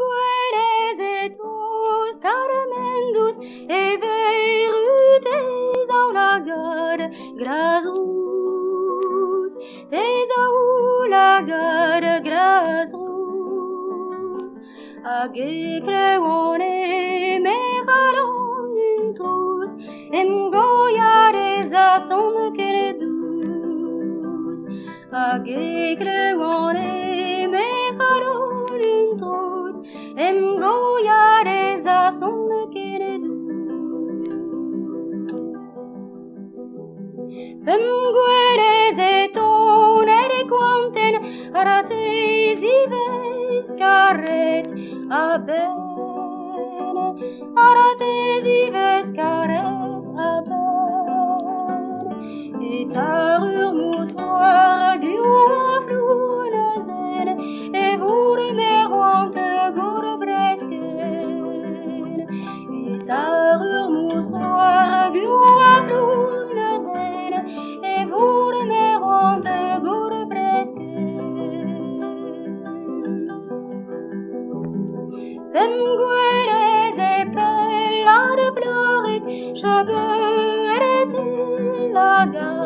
Guerezetus, carmendus, e verutes au lagar, grasrus, des au lagar, grasrus, age creone mecharontrus, em goiares a som credus, age creone mecharontrus, em goiares a som credus. Fem guerezeton ere quanten arates ives caret aben, arates ives caret aben, et arur moussoir glua flounazen, et vour meroante gour bresken, et arur moussoir glua flounazen, et vour meroante gour bresken. Fem guerez e pella de plorec, chaberet lagar,